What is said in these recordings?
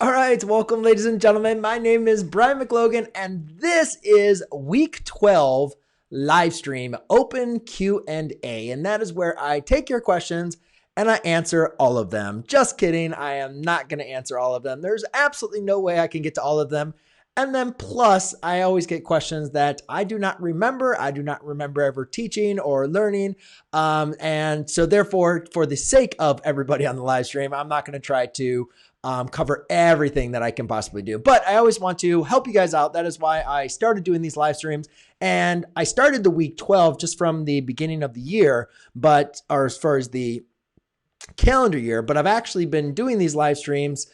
All right, welcome, ladies and gentlemen. My name is Brian McLogan, and this is week 12 live stream open Q&A, and that is where I take your questions and I answer all of them. Just kidding. I am not going to answer all of them. There's absolutely no way I can get to all of them. And then plus, I always get questions that I do not remember. I do not remember ever teaching or learning. And so therefore, for the sake of everybody on the live stream, I'm not going to try to cover everything that I can possibly do. But I always want to help you guys out. That is why I started doing these live streams. And I started the week 12 just from the beginning of the year, or as far as the calendar year, but I've actually been doing these live streams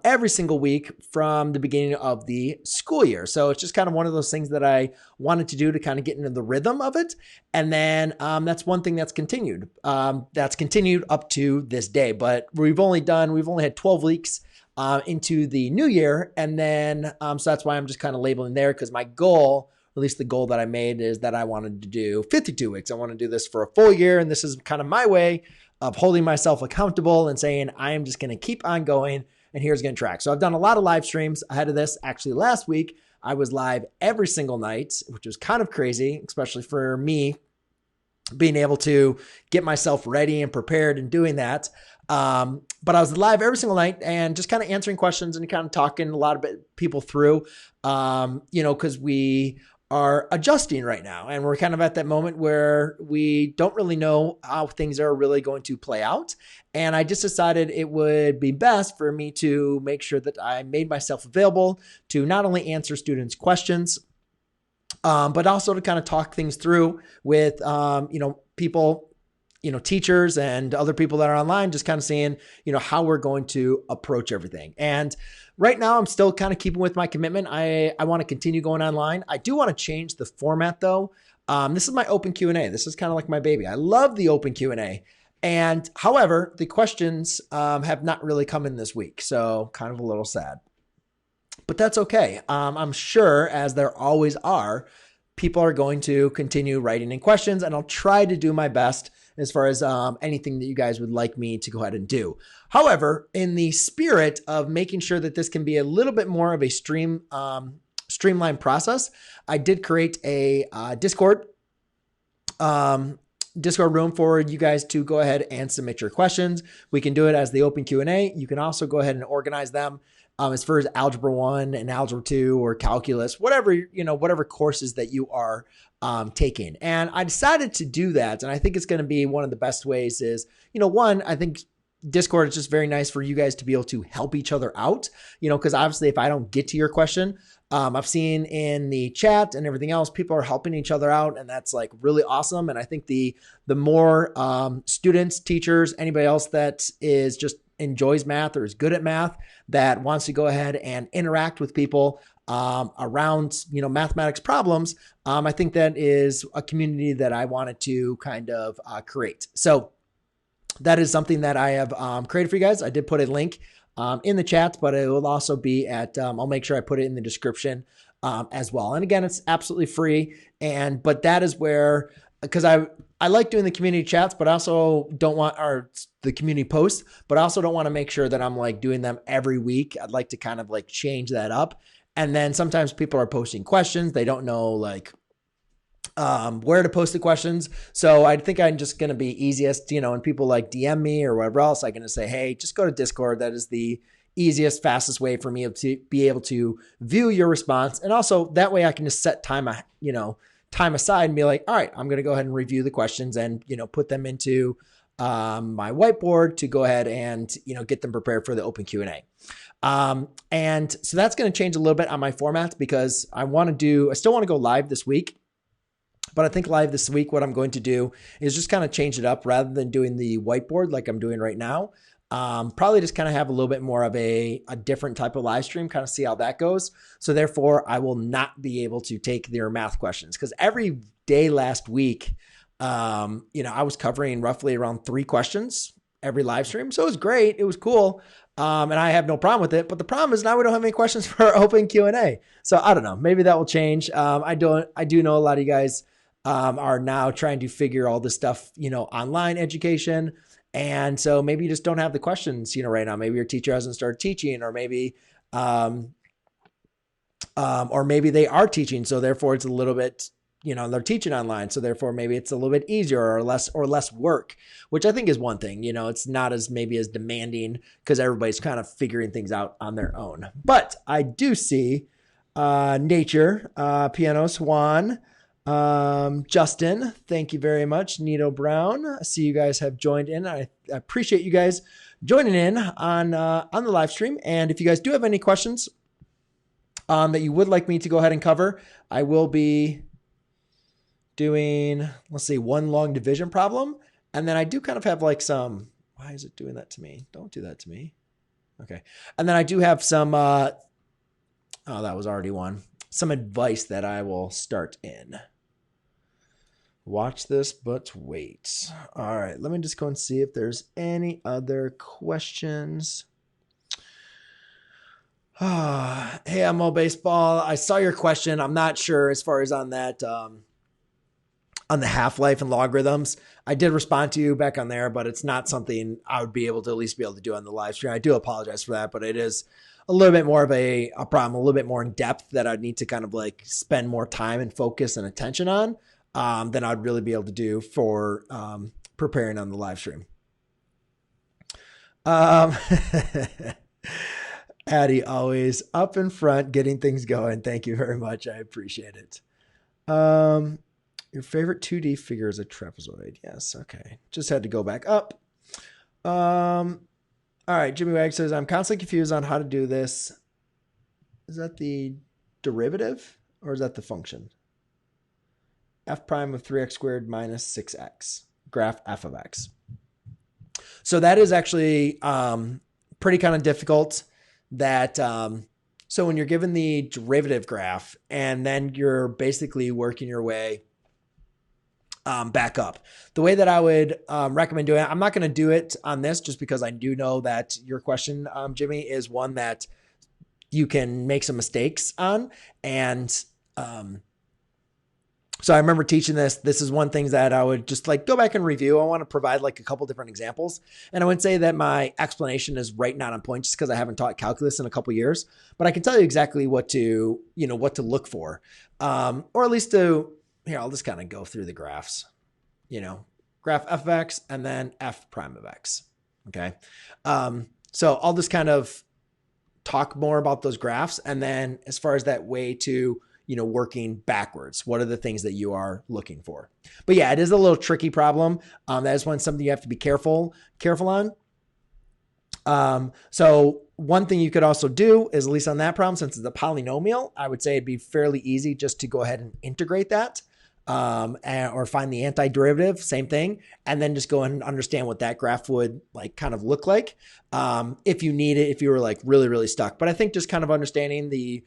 every single week from the beginning of the school year. So it's just kind of one of those things that I wanted to do to kind of get into the rhythm of it. And then that's one thing that's continued. That's continued up to this day, but we've only had 12 weeks into the new year. And then, so that's why I'm just kind of labeling there, because my goal, at least the goal that I made, is that I wanted to do 52 weeks. I want to do this for a full year. And this is kind of my way of holding myself accountable and saying, I am just going to keep on going, and here's going to track. So I've done a lot of live streams ahead of this. Actually, last week, I was live every single night, which was kind of crazy, especially for me, being able to get myself ready and prepared and doing that. But I was live every single night and just kind of answering questions and kind of talking a lot of people through, because we are adjusting right now. And we're kind of at that moment where we don't really know how things are really going to play out. And I just decided it would be best for me to make sure that I made myself available to not only answer students' questions, but also to kind of talk things through with, people, teachers and other people that are online, just kind of seeing, how we're going to approach everything. And right now I'm still kind of keeping with my commitment. I want to continue going online. I do want to change the format though. This is my open Q&A. This is kind of like my baby. I love the open Q&A. And however, the questions have not really come in this week. So kind of a little sad, but that's okay. I'm sure, as there always are, people are going to continue writing in questions, and I'll try to do my best as far as anything that you guys would like me to go ahead and do. However, in the spirit of making sure that this can be a little bit more of a streamlined process, I did create a Discord room for you guys to go ahead and submit your questions. We can do it as the open Q&A. You can also go ahead and organize them as far as Algebra 1 and Algebra 2 or Calculus, whatever courses that you are taking. And I decided to do that. And I think it's going to be one of the best ways is, one, I think Discord is just very nice for you guys to be able to help each other out, because obviously if I don't get to your question, I've seen in the chat and everything else, people are helping each other out, and that's like really awesome. And I think the more students, teachers, anybody else that is just enjoys math or is good at math that wants to go ahead and interact with people around, mathematics problems, I think that is a community that I wanted to kind of create. So that is something that I have created for you guys. I did put a link in the chat, but it will also be at, I'll make sure I put it in the description as well. And again, it's absolutely free. But that is where, because I like doing the community chats, but I also don't want the community posts, but I also don't want to make sure that I'm like doing them every week. I'd like to kind of like change that up. And then sometimes people are posting questions. They don't know where to post the questions. So I think I'm just going to be easiest, and people like DM me or whatever else, I'm going to say, hey, just go to Discord. That is the easiest, fastest way for me to be able to view your response. And also that way I can just set time aside and be like, all right, I'm going to go ahead and review the questions and, put them into my whiteboard to go ahead and, get them prepared for the open Q&A. And so that's going to change a little bit on my format because I still want to go live this week. But I think live this week, what I'm going to do is just kind of change it up rather than doing the whiteboard like I'm doing right now. Probably just kind of have a little bit more of a different type of live stream, kind of see how that goes. So therefore, I will not be able to take their math questions because every day last week, I was covering roughly around 3 questions every live stream. So it was great. It was cool. And I have no problem with it. But the problem is now we don't have any questions for our open Q&A. So I don't know. Maybe that will change. I do know a lot of you guys are now trying to figure all this stuff, online education. And so maybe you just don't have the questions, right now. Maybe your teacher hasn't started teaching, or maybe they are teaching, so therefore it's a little bit, they're teaching online, so therefore maybe it's a little bit easier or less work, which I think is one thing. It's not as maybe as demanding because everybody's kind of figuring things out on their own. But I do see Nature, Piano Swan, Justin, thank you very much. Nito Brown, I see you guys have joined in. I appreciate you guys joining in on the live stream. And if you guys do have any questions that you would like me to go ahead and cover, I will be doing, let's see, one long division problem. And then I do kind of have like some, why is it doing that to me? Don't do that to me. Okay. And then I do have some, that was already one, some advice that I will start in. Watch this, but wait. All right. Let me just go and see if there's any other questions. Hey, I'm Mo Baseball. I saw your question. I'm not sure as far as on that, on the half-life and logarithms. I did respond to you back on there, but it's not something I would be able to at least be able to do on the live stream. I do apologize for that, but it is a little bit more of a problem, a little bit more in depth that I'd need to kind of like spend more time and focus and attention on than I'd really be able to do for preparing on the live stream. Addie, always up in front, getting things going. Thank you very much. I appreciate it. Your favorite 2D figure is a trapezoid. Yes. Okay. Just had to go back up. All right. Jimmy Wag says, I'm constantly confused on how to do this. Is that the derivative or is that the function? F prime of 3x squared minus 6x. Graph f of x. So that is actually pretty kind of difficult. That so when you're given the derivative graph and then you're basically working your way back up, the way that I would recommend doing it, I'm not going to do it on this just because I do know that your question, Jimmy, is one that you can make some mistakes on. And so I remember teaching this. This is one thing that I would just like go back and review. I want to provide like a couple different examples. And I wouldn't say that my explanation is right not on point just because I haven't taught calculus in a couple years, but I can tell you exactly what to look for. Or at least here, I'll just kind of go through the graphs, graph f of x and then f prime of x. Okay. So I'll just kind of talk more about those graphs. And then as far as that way to working backwards, what are the things that you are looking for? But yeah, it is a little tricky problem. That is something you have to be careful on. So one thing you could also do is, at least on that problem, since it's a polynomial, I would say it'd be fairly easy just to go ahead and integrate that, or find the antiderivative, same thing, and then just go and understand what that graph would like kind of look like. If you need it, if you were like really, really stuck. But I think just kind of understanding the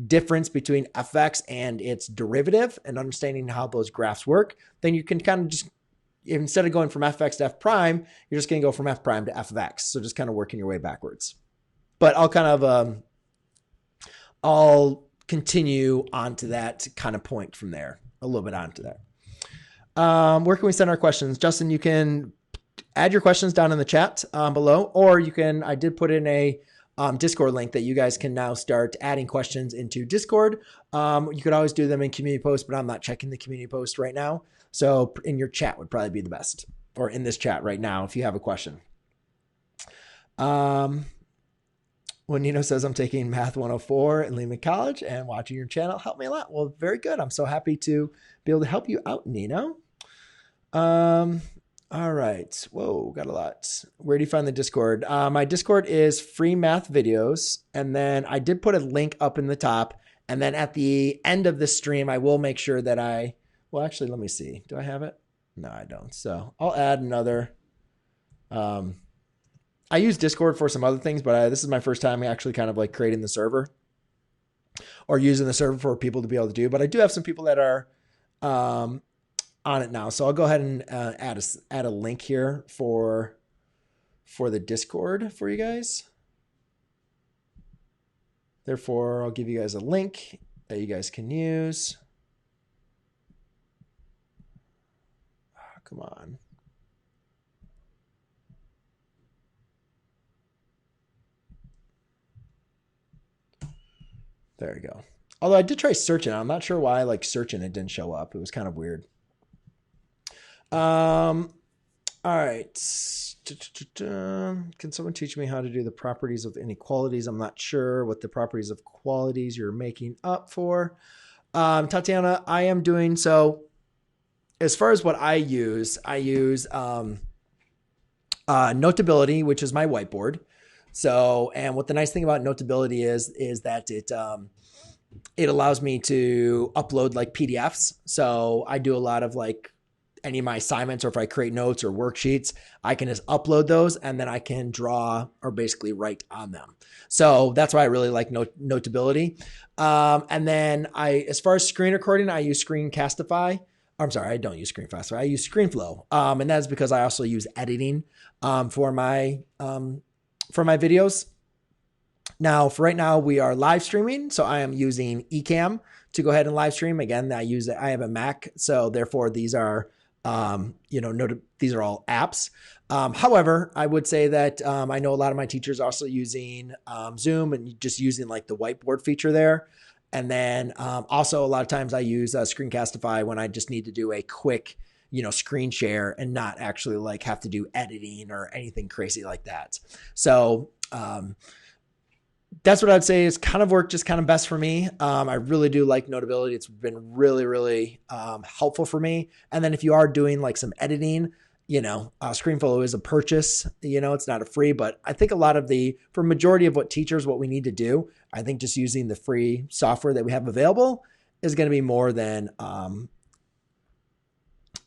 difference between fx and its derivative and understanding how those graphs work, then you can kind of just, instead of going from fx to f prime, you're just going to go from f prime to f of x. So just kind of working your way backwards. But I'll kind of, I'll continue on to that kind of point from there, a little bit onto that. Where can we send our questions? Justin, you can add your questions down in the chat below, or you can, I did put in a Discord link that you guys can now start adding questions into Discord. You could always do them in community posts, but I'm not checking the community post right now. So in your chat would probably be the best, or in this chat right now if you have a question. When Nino says I'm taking Math 104 in Lehman College and watching your channel helped me a lot. Well, very good. I'm so happy to be able to help you out, Nino. All right. Whoa, got a lot. Where do you find the Discord? My Discord is free math videos. And then I did put a link up in the top. And then at the end of the stream, I will make sure that well, actually, let me see. Do I have it? No, I don't. So I'll add another. I use Discord for some other things, but this is my first time actually kind of like creating the server or using the server for people to be able to do. But I do have some people that are on it now. So I'll go ahead and add a link here for the Discord for you guys. Therefore, I'll give you guys a link that you guys can use. Oh, come on. There you go. Although I did try searching. I'm not sure why like searching it didn't show up. It was kind of weird. All right. Can someone teach me how to do the properties of inequalities? I'm not sure what the properties of qualities you're making up for. Tatiana, I am doing so. As far as what I use Notability, which is my whiteboard. So, and what the nice thing about Notability is that it allows me to upload like PDFs. So I do a lot of like any of my assignments, or if I create notes or worksheets, I can just upload those and then I can draw or basically write on them. So that's why I really like Notability. And then as far as screen recording, I use Screencastify. I'm sorry, I don't use Screencastify. I use ScreenFlow. And that's because I also use editing for my videos. Now, for right now, we are live streaming. So I am using Ecamm to go ahead and live stream. Again, I have a Mac. So therefore, these are these are all apps. However, I would say that I know a lot of my teachers also using Zoom and just using like the whiteboard feature there. And then also a lot of times I use Screencastify when I just need to do a quick, screen share and not actually like have to do editing or anything crazy like that. So that's what I'd say is kind of worked just kind of best for me. I really do like Notability. It's been really, really helpful for me. And then if you are doing like some editing, ScreenFlow is a purchase, it's not a free, but I think for majority of what we need to do, I think just using the free software that we have available is going to be more than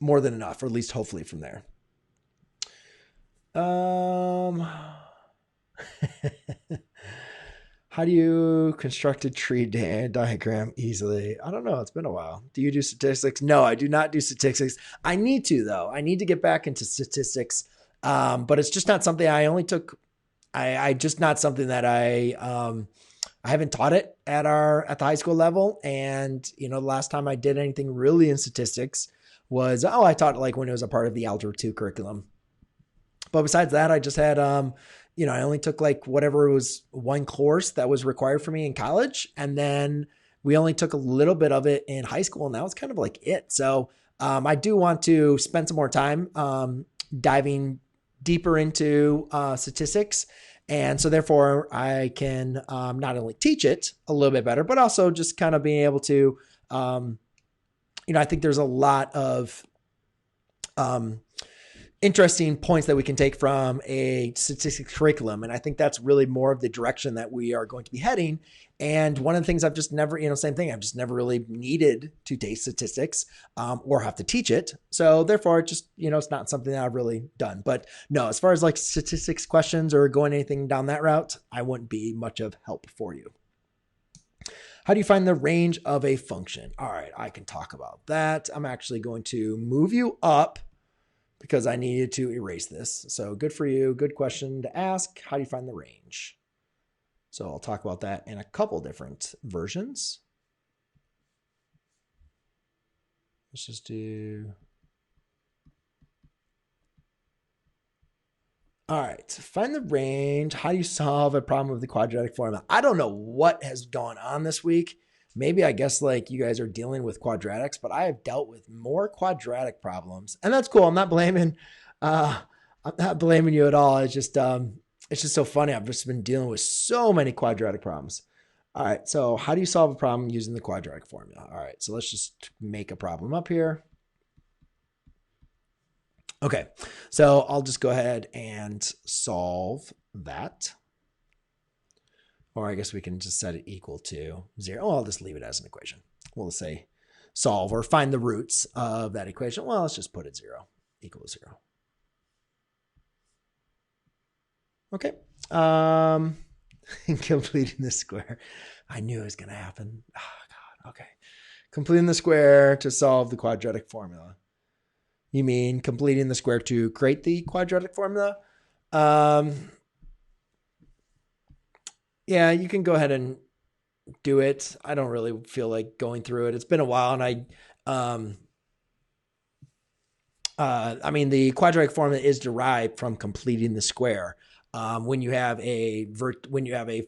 enough, or at least hopefully from there. How do you construct a tree diagram easily? I don't know. It's been a while. Do you do statistics? No, I do not do statistics. I need to, though. I need to get back into statistics. But it's just not something I only took. I just not something that I haven't taught it at the high school level. And, the last time I did anything really in statistics was, I taught it like when it was a part of the Algebra 2 curriculum. But besides that, I just had, I only took like whatever was one course that was required for me in college. And then we only took a little bit of it in high school. And that was kind of like it. So I do want to spend some more time diving deeper into statistics. And so therefore I can not only teach it a little bit better, but also just kind of being able to, I think there's a lot of interesting points that we can take from a statistics curriculum. And I think that's really more of the direction that we are going to be heading. And one of the things I've just never, same thing, I've just never really needed to take statistics or have to teach it. So therefore, it just, it's not something that I've really done. But no, as far as like statistics questions or going anything down that route, I wouldn't be much of help for you. How do you find the range of a function? All right, I can talk about that. I'm actually going to move you up because I needed to erase this. So good for you. Good question to ask. How do you find the range? So I'll talk about that in a couple different versions. Let's just do. All right, find the range. How do you solve a problem with the quadratic formula? I don't know what has gone on this week. Maybe I guess like you guys are dealing with quadratics, but I have dealt with more quadratic problems, and that's cool. I'm not blaming you at all. It's just so funny. I've just been dealing with so many quadratic problems. All right, so how do you solve a problem using the quadratic formula? All right, so let's just make a problem up here. Okay, so I'll just go ahead and solve that. Or I guess we can just set it equal to 0. Oh, I'll just leave it as an equation. We'll say solve or find the roots of that equation. Well, let's just put it 0, equal to 0. Okay. Completing the square. I knew it was going to happen. Oh, God. Okay. Completing the square to solve the quadratic formula. You mean completing the square to create the quadratic formula? Yeah, you can go ahead and do it. I don't really feel like going through it. It's been a while, and I mean, the quadratic formula is derived from completing the square. when you have a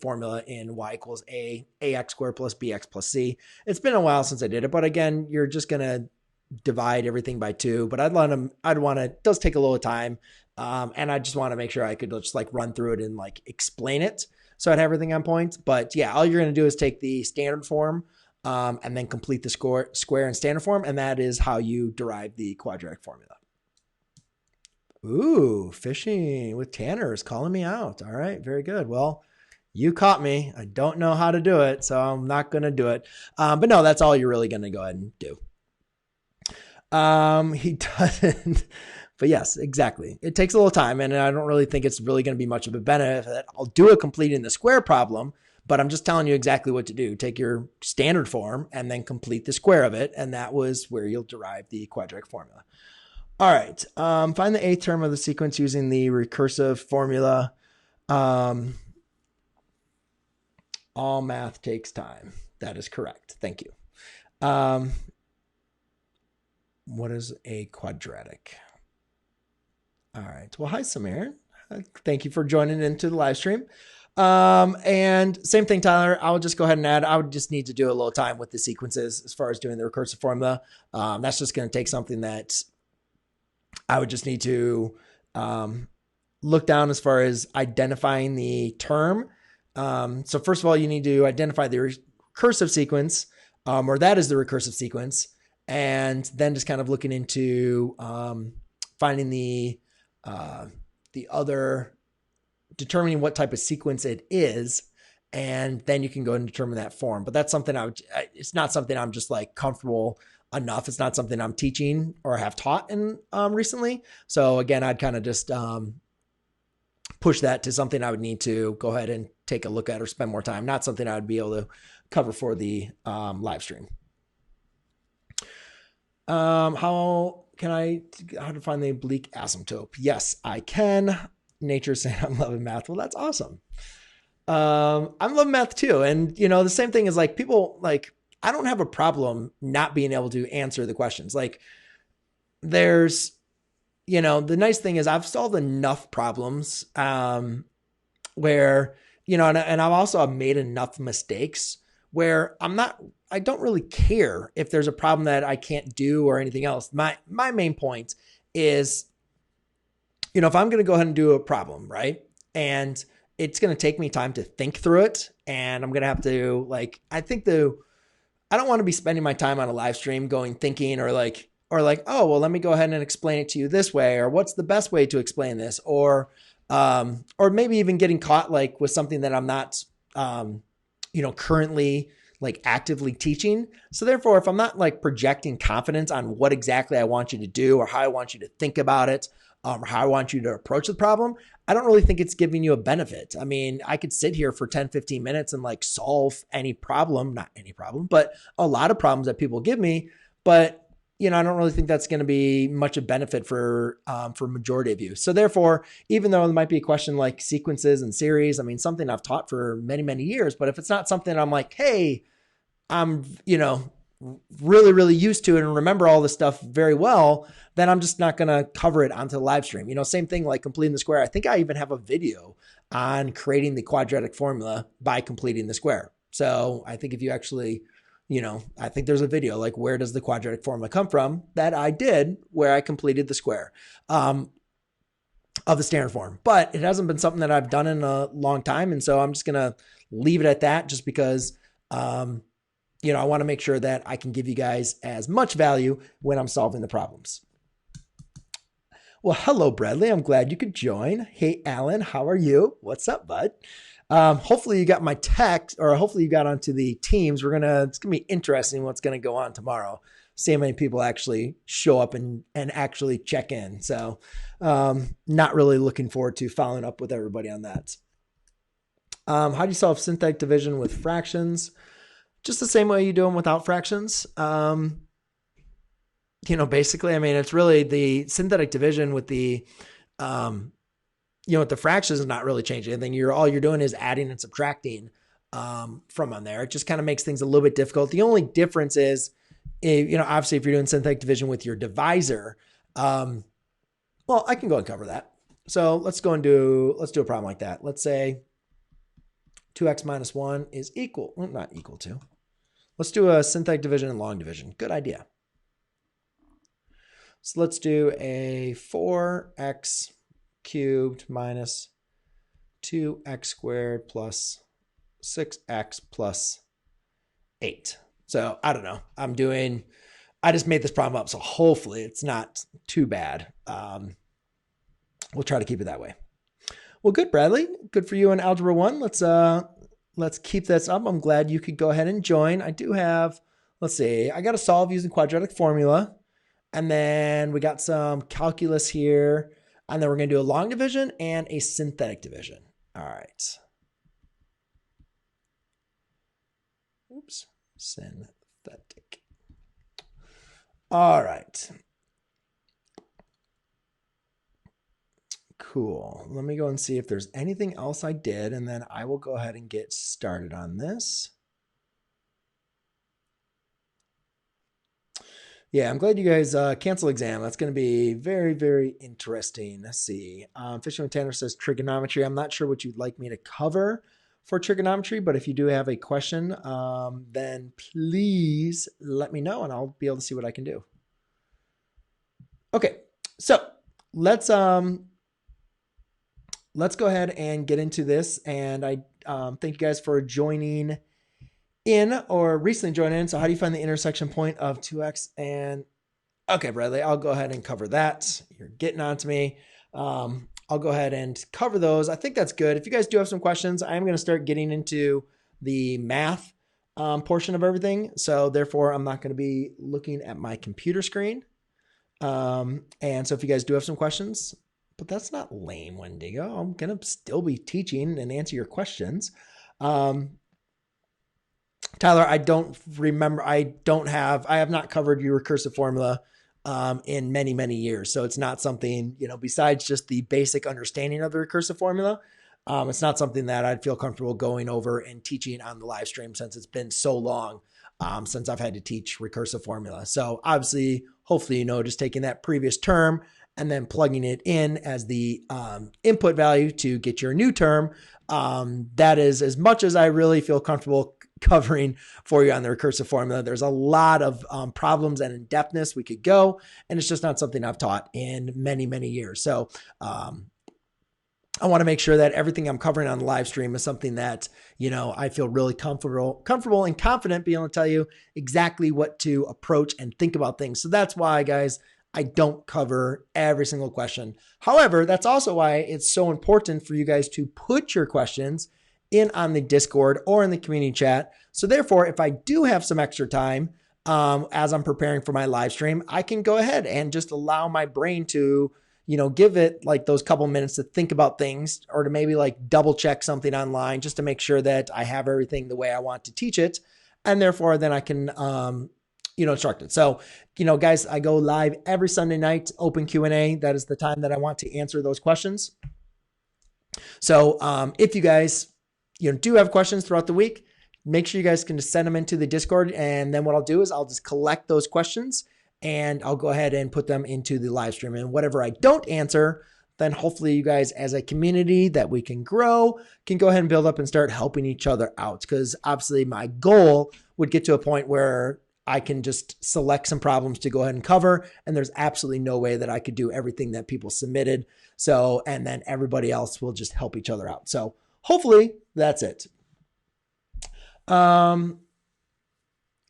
formula in y equals ax squared plus bx plus c. It's been a while since I did it, but again, you're just going to divide everything by 2, but it does take a little time. And I just want to make sure I could just like run through it and like explain it so I'd have everything on point. But yeah, all you're going to do is take the standard form and then complete the square in standard form. And that is how you derive the quadratic formula. Ooh, fishing with Tanner is calling me out. All right, very good. Well, you caught me. I don't know how to do it, so I'm not going to do it. But no, that's all you're really going to go ahead and do. He doesn't, but yes, exactly. It takes a little time, and I don't really think it's really going to be much of a benefit. I'll do it completing the square problem, but I'm just telling you exactly what to do. Take your standard form and then complete the square of it, and that was where you'll derive the quadratic formula. All right. Find the eighth term of the sequence using the recursive formula. All math takes time. That is correct. Thank you. What is a quadratic? All right. Well, hi, Samir. Thank you for joining into the live stream. And same thing, Tyler. I would just go ahead and add. I would just need to do a little time with the sequences as far as doing the recursive formula. That's just going to take something that I would just need to look down as far as identifying the term. So first of all, you need to identify the recursive sequence, or that is the recursive sequence, and then just kind of looking into finding the other, determining what type of sequence it is, and then you can go and determine that form. But that's something it's not something I'm just like comfortable enough. It's not something I'm teaching or have taught in recently. So again, I'd kind of just push that to something I would need to go ahead and take a look at or spend more time. Not something I would be able to cover for the live stream. How to find the oblique asymptote? Yes, I can. Nature's saying I'm loving math. Well, that's awesome. I'm loving math too. And the same thing is like people like, I don't have a problem not being able to answer the questions. Like there's, the nice thing is I've solved enough problems where, and I've also made enough mistakes where I don't really care if there's a problem that I can't do or anything else. My main point is, if I'm going to go ahead and do a problem, right? And it's going to take me time to think through it. And I'm going to have to I don't want to be spending my time on a live stream thinking or like, oh, well, let me go ahead and explain it to you this way, or what's the best way to explain this, or maybe even getting caught like with something that I'm not, currently like actively teaching. So therefore, if I'm not like projecting confidence on what exactly I want you to do or how I want you to think about it, or how I want you to approach the problem, I don't really think it's giving you a benefit. I mean, I could sit here for 10, 15 minutes and like solve any problem, not any problem, but a lot of problems that people give me. But, I don't really think that's going to be much of benefit for majority of you. So therefore, even though there might be a question like sequences and series, I mean, something I've taught for many, many years, but if it's not something I'm like, hey, I'm, really, really used to it and remember all this stuff very well, then I'm just not going to cover it onto the live stream. Same thing like completing the square. I think I even have a video on creating the quadratic formula by completing the square. So I think if you actually, I think there's a video like where does the quadratic formula come from that I did where I completed the square of the standard form. But it hasn't been something that I've done in a long time. And so I'm just going to leave it at that just because I want to make sure that I can give you guys as much value when I'm solving the problems. Well, hello, Bradley. I'm glad you could join. Hey, Alan, how are you? What's up, bud? Hopefully you got my text, or hopefully you got onto the teams. It's going to be interesting what's going to go on tomorrow. See how many people actually show up and actually check in. So not really looking forward to following up with everybody on that. How do you solve synthetic division with fractions? Just the same way you do them without fractions. Basically, I mean, it's really the synthetic division with the, with the fractions is not really changing anything. All you're doing is adding and subtracting from on there. It just kind of makes things a little bit difficult. The only difference is, obviously if you're doing synthetic division with your divisor, well, I can go and cover that. So let's do a problem like that. Let's say 2x minus 1 is equal, well, not equal to. Let's do a synthetic division and long division. Good idea. So let's do a 4x cubed minus 2x squared plus 6x plus 8. So I don't know. I just made this problem up, so hopefully it's not too bad. We'll try to keep it that way. Well, good, Bradley. Good for you in Algebra 1. Let's keep this up. I'm glad you could go ahead and join. I do have, let's see, I got to solve using quadratic formula. And then we got some calculus here. And then we're going to do a long division and a synthetic division. All right. Oops. Synthetic. All right. Cool. Let me go and see if there's anything else I did, and then I will go ahead and get started on this. Yeah, I'm glad you guys canceled exam. That's going to be very, very interesting. Let's see. Fishing with Tanner says trigonometry. I'm not sure what you'd like me to cover for trigonometry, but if you do have a question, then please let me know and I'll be able to see what I can do. Okay, so let's go ahead and get into this. And I thank you guys for joining in or recently joined in. So how do you find the intersection point of 2x and, okay, Bradley, I'll go ahead and cover that. You're getting on to me. I'll go ahead and cover those. I think that's good. If you guys do have some questions, I'm going to start getting into the math portion of everything. So therefore, I'm not going to be looking at my computer screen. And so if you guys do have some questions, but that's not lame, Wendigo. I'm going to still be teaching and answer your questions. Tyler, I don't remember. I have not covered your recursive formula in many, many years. So it's not something, besides just the basic understanding of the recursive formula, it's not something that I'd feel comfortable going over and teaching on the live stream since it's been so long since I've had to teach recursive formula. So obviously, hopefully, just taking that previous term and then plugging it in as the input value to get your new term. That is as much as I really feel comfortable covering for you on the recursive formula. There's a lot of problems and in-depthness we could go, and it's just not something I've taught in many, many years. So I want to make sure that everything I'm covering on the live stream is something that, I feel really comfortable and confident being able to tell you exactly what to approach and think about things. So that's why, guys, I don't cover every single question. However, that's also why it's so important for you guys to put your questions in on the Discord or in the community chat. So therefore, if I do have some extra time as I'm preparing for my live stream, I can go ahead and just allow my brain to, give it like those couple minutes to think about things or to maybe like double check something online just to make sure that I have everything the way I want to teach it. And therefore, then I can, instruct it. So, guys, I go live every Sunday night, open Q&A. That is the time that I want to answer those questions. So if you guys, do have questions throughout the week, make sure you guys can just send them into the Discord. And then what I'll do is I'll just collect those questions and I'll go ahead and put them into the live stream. And whatever I don't answer, then hopefully you guys as a community that we can grow can go ahead and build up and start helping each other out. Because obviously my goal would get to a point where I can just select some problems to go ahead and cover. And there's absolutely no way that I could do everything that people submitted. So, and then everybody else will just help each other out. So hopefully that's it. All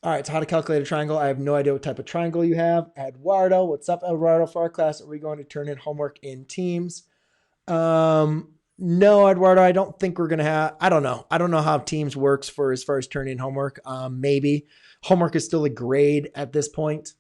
right. So how to calculate a triangle. I have no idea what type of triangle you have. Eduardo, what's up, Eduardo? For our class, are we going to turn in homework in teams? No, Eduardo, I don't think we're going to have, I don't know. I don't know how teams works for as far as turning in homework. Maybe homework is still a grade at this point.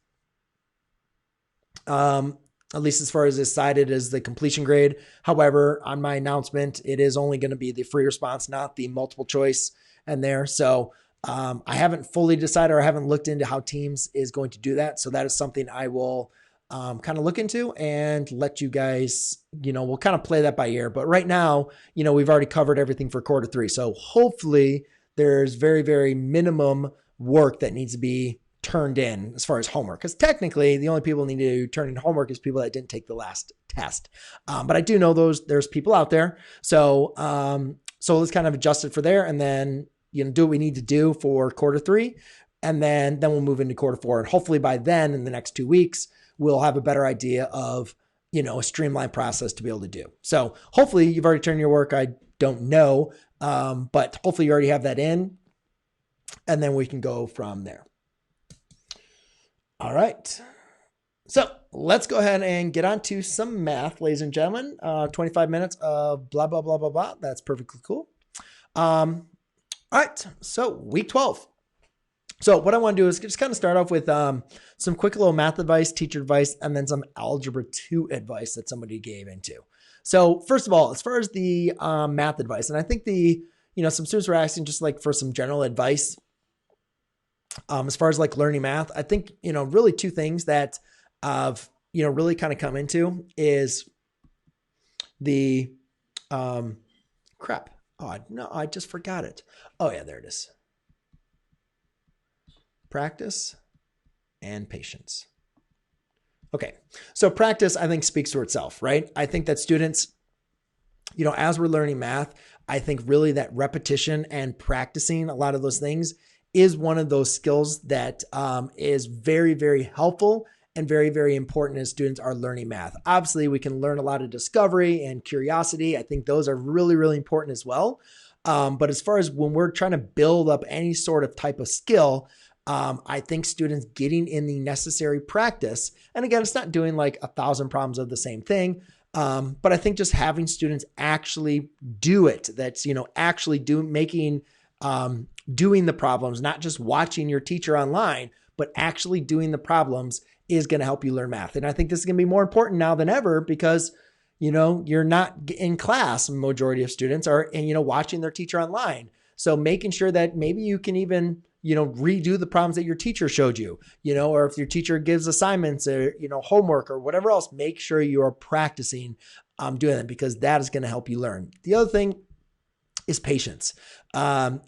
At least as far as it's cited as the completion grade. However, on my announcement, it is only going to be the free response, not the multiple choice in there. So I haven't fully decided or I haven't looked into how Teams is going to do that. So that is something I will kind of look into and let you guys, we'll kind of play that by ear. But right now, we've already covered everything for quarter 3. So hopefully there's very, very minimum work that needs to be turned in as far as homework, because technically the only people who need to turn in homework is people that didn't take the last test. But I do know there's people out there. So let's kind of adjust it for there, and then do what we need to do for quarter 3, and then we'll move into quarter 4, and hopefully by then in the next 2 weeks we'll have a better idea of a streamlined process to be able to do. So hopefully you've already turned your work. I don't know, but hopefully you already have that in, and then we can go from there. All right. So let's go ahead and get on to some math, ladies and gentlemen. 25 minutes of blah, blah, blah, blah, blah. That's perfectly cool. All right. So week 12. So what I want to do is just kind of start off with some quick little math advice, teacher advice, and then some algebra 2 advice that somebody gave into. So first of all, as far as the math advice, and I think some students were asking just like for some general advice. As far as like learning math, I think, really 2 things that really kind of come into is the, crap. Oh, no, I just forgot it. Oh yeah, there it is. Practice and patience. Okay. So practice, I think, speaks for itself, right? I think that students, as we're learning math, I think really that repetition and practicing a lot of those things is one of those skills that is very, very helpful and very, very important as students are learning math. Obviously, we can learn a lot of discovery and curiosity. I think those are really, really important as well. But as far as when we're trying to build up any sort of type of skill, I think students getting in the necessary practice, and again, it's not doing like 1,000 problems of the same thing, but I think just having students actually do it, that's, actually doing the problems, not just watching your teacher online, but actually doing the problems is going to help you learn math. And I think this is going to be more important now than ever because, you're not in class. Majority of students are, and, watching their teacher online. So making sure that maybe you can even, redo the problems that your teacher showed you, or if your teacher gives assignments or, homework or whatever else, make sure you are practicing doing that because that is going to help you learn. The other thing is patience. A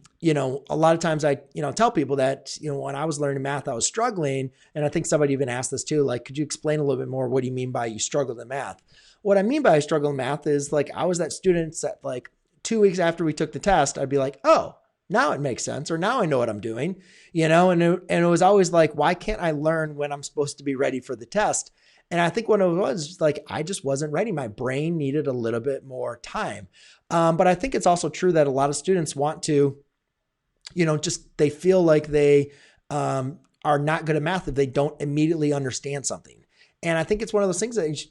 lot of times I, tell people that, when I was learning math, I was struggling. And I think somebody even asked this too, like, could you explain a little bit more? What do you mean by you struggled in math? What I mean by I struggled in math is like, I was that student that like 2 weeks after we took the test, I'd be like, oh, now it makes sense. Or now I know what I'm doing, and it was always like, why can't I learn when I'm supposed to be ready for the test? And I think what it was like, I just wasn't ready. My brain needed a little bit more time. But I think it's also true that a lot of students want to, they feel like they are not good at math if they don't immediately understand something. And I think it's one of those things that,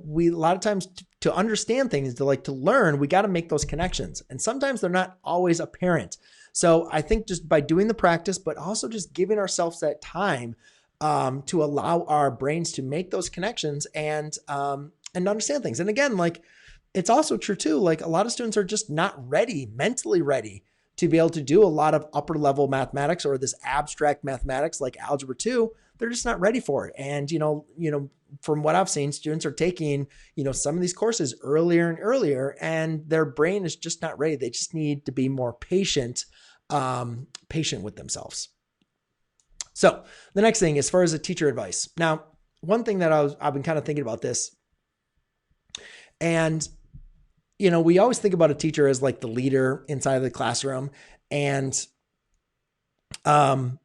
we a lot of times to understand things, to learn, we got to make those connections. And sometimes they're not always apparent. So I think just by doing the practice, but also just giving ourselves that time to allow our brains to make those connections and understand things. And again, like it's also true too, like a lot of students are just not ready, mentally ready to be able to do a lot of upper level mathematics or this abstract mathematics like algebra 2. They're just not ready for it. And, from what I've seen, students are taking, some of these courses earlier and earlier, and their brain is just not ready. They just need to be more patient with themselves. So the next thing, as far as the teacher advice. Now, one thing that I've been kind of thinking about this, and, we always think about a teacher as like the leader inside of the classroom. And, but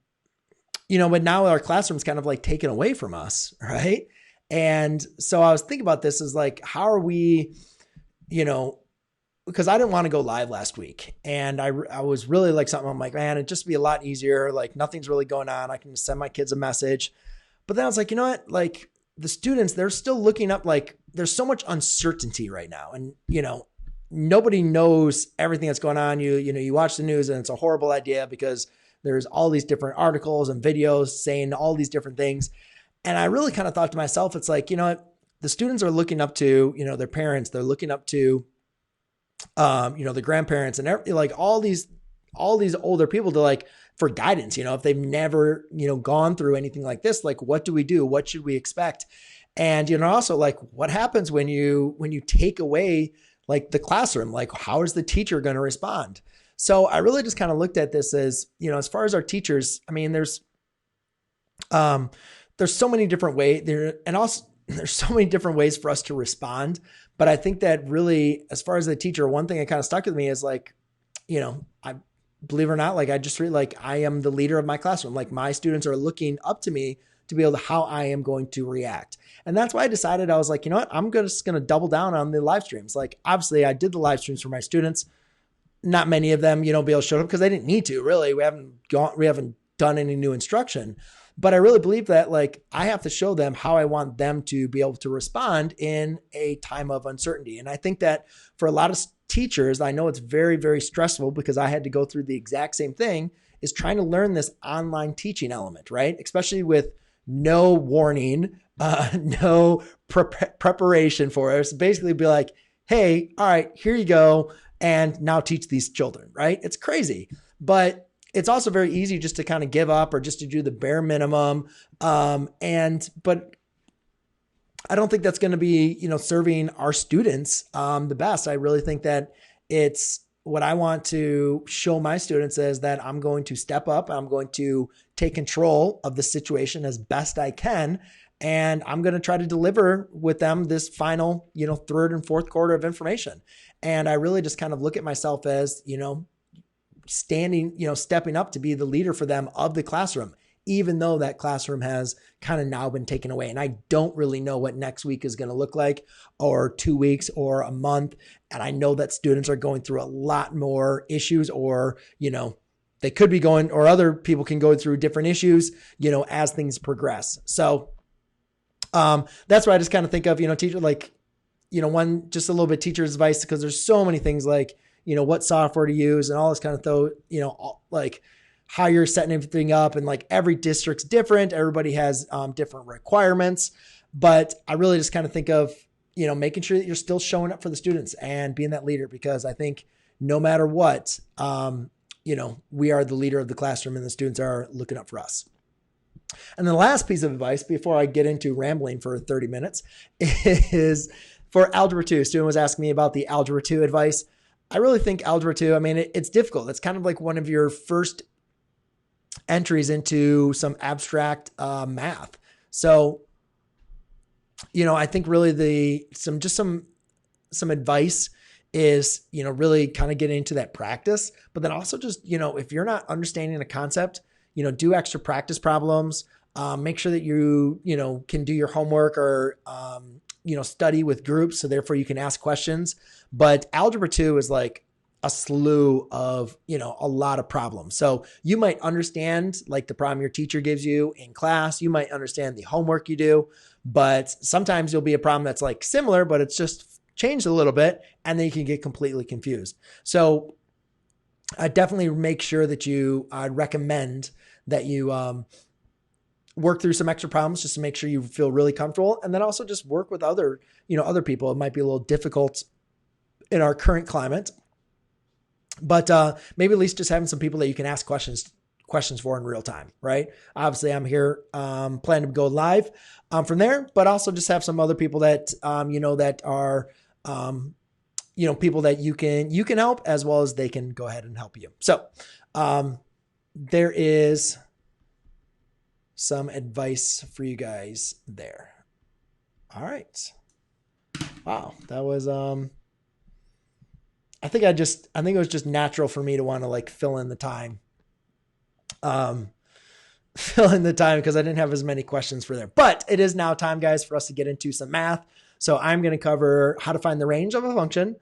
now our classroom's kind of like taken away from us, right? And so I was thinking about this as like, how are we, because I didn't want to go live last week. And I was really like something, I'm like, man, it'd just be a lot easier. Like nothing's really going on. I can just send my kids a message. But then I was like, you know what? Like the students, they're still looking up, like there's so much uncertainty right now. And, nobody knows everything that's going on. You watch the news and it's a horrible idea because there's all these different articles and videos saying all these different things. And I really kind of thought to myself, it's like, the students are looking up to, their parents, they're looking up to, the grandparents and like all these older people to like for guidance, if they've never, gone through anything like this, like, what do we do? What should we expect? And, also like what happens when you take away like the classroom, like how is the teacher going to respond? So I really just kind of looked at this as, as far as our teachers, I mean, there's Um, there's so many different ways there, and also there's so many different ways for us to respond. But I think that really, as far as the teacher, one thing that kind of stuck with me is like, I believe it or not, like I just really like I am the leader of my classroom. Like my students are looking up to me to be able to how I am going to react. And that's why I decided I was like, you know what, I'm just going to double down on the live streams. Like obviously I did the live streams for my students. Not many of them, be able to show up because they didn't need to really. We haven't done any new instruction. But I really believe that like I have to show them how I want them to be able to respond in a time of uncertainty. And I think that for a lot of teachers, I know it's very, very stressful because I had to go through the exact same thing, is trying to learn this online teaching element, right? Especially with no warning, no preparation for us. Basically be like, hey, all right, here you go. And now teach these children, right? It's crazy. But it's also very easy just to kind of give up or just to do the bare minimum. But I don't think that's going to be, serving our students the best. I really think that it's what I want to show my students is that I'm going to step up. I'm going to take control of the situation as best I can. And I'm going to try to deliver with them this final, third and fourth quarter of information. And I really just kind of look at myself as, stepping up to be the leader for them of the classroom, even though that classroom has kind of now been taken away. And I don't really know what next week is going to look like, or 2 weeks or a month. And I know that students are going through a lot more issues, or, they could be going, or other people can go through different issues, as things progress. So that's why I just kind of think of, teacher, like, just a little bit teacher's advice, because there's so many things like, what software to use and all this kind of stuff, like how you're setting everything up, and like every district's different. Everybody has different requirements, but I really just kind of think of, making sure that you're still showing up for the students and being that leader, because I think no matter what, we are the leader of the classroom and the students are looking up for us. And the last piece of advice before I get into rambling for 30 minutes is for Algebra 2. A student was asking me about the Algebra 2 advice. I really think Algebra 2, it's difficult. It's kind of like one of your first entries into some abstract math. So, I think really some advice is, really kind of getting into that practice, but then also just, if you're not understanding a concept, do extra practice problems, make sure that you can do your homework, or, study with groups. So therefore you can ask questions. But Algebra 2 is like a slew of, a lot of problems. So you might understand like the problem your teacher gives you in class. You might understand the homework you do, but sometimes you'll be a problem that's like similar, but it's just changed a little bit, and then you can get completely confused. So I definitely make sure that I'd recommend that you work through some extra problems just to make sure you feel really comfortable. And then also just work with other people. It might be a little difficult in our current climate, but maybe at least just having some people that you can ask questions for in real time, right? Obviously I'm here, planning to go live from there, but also just have some other people that, that are, people that you can help, as well as they can go ahead and help you. So there is some advice for you guys there. All right. Wow. That was, I think it was just natural for me to want to like fill in the time because I didn't have as many questions for there, but it is now time, guys, for us to get into some math. So I'm going to cover how to find the range of a function,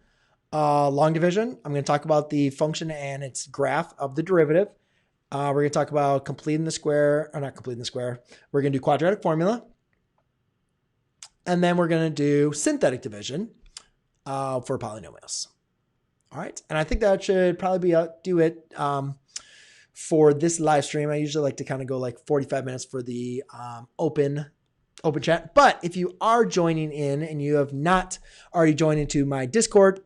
long division. I'm going to talk about the function and its graph of the derivative. We're going to talk about completing the square, or not completing the square. We're going to do quadratic formula. And then we're going to do synthetic division for polynomials. All right. And I think that should probably do it for this live stream. I usually like to kind of go like 45 minutes for the open chat. But if you are joining in and you have not already joined into my Discord,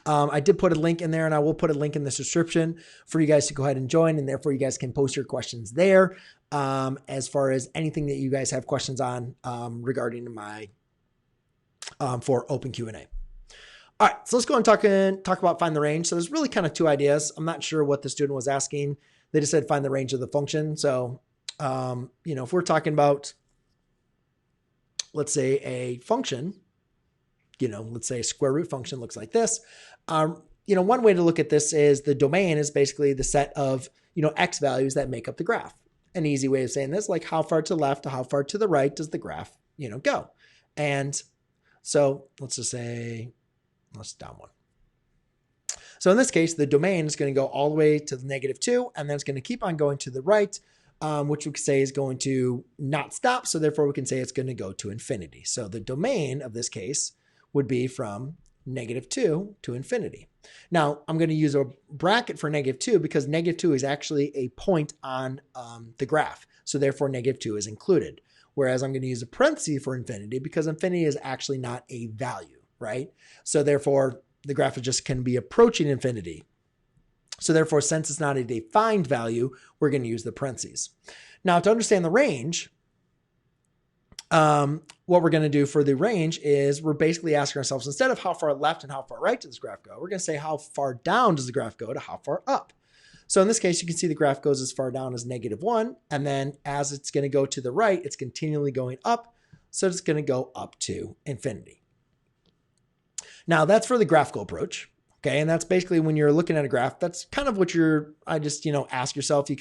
I did put a link in there, and I will put a link in the description for you guys to go ahead and join, and therefore you guys can post your questions there as far as anything that you guys have questions on regarding my for open Q&A. All right, so let's go and talk about find the range. So there's really kind of two ideas. I'm not sure what the student was asking. They just said find the range of the function. So if we're talking about, let's say a function, let's say a square root function looks like this. One way to look at this is the domain is basically the set of, x values that make up the graph. An easy way of saying this, like how far to the left, how far to the right does the graph, go? And so let's just say, let's down one. So in this case, the domain is going to go all the way to the -2, and then it's going to keep on going to the right, which we could say is going to not stop. So therefore we can say it's going to go to infinity. So the domain of this case would be from -2 to infinity. Now I'm going to use a bracket for -2 because -2 is actually a point on the graph. So therefore -2 is included. Whereas I'm going to use a parenthesis for infinity because infinity is actually not a value, right? So therefore the graph is just can be approaching infinity. So therefore, since it's not a defined value, we're going to use the parentheses. Now to understand the range, what we're going to do for the range is we're basically asking ourselves, instead of how far left and how far right does this graph go, we're going to say how far down does the graph go to how far up. So in this case, you can see the graph goes as far down as -1. And then as it's going to go to the right, it's continually going up. So it's going to go up to infinity. Now that's for the graphical approach. Okay. And that's basically when you're looking at a graph, that's kind of what ask yourself. We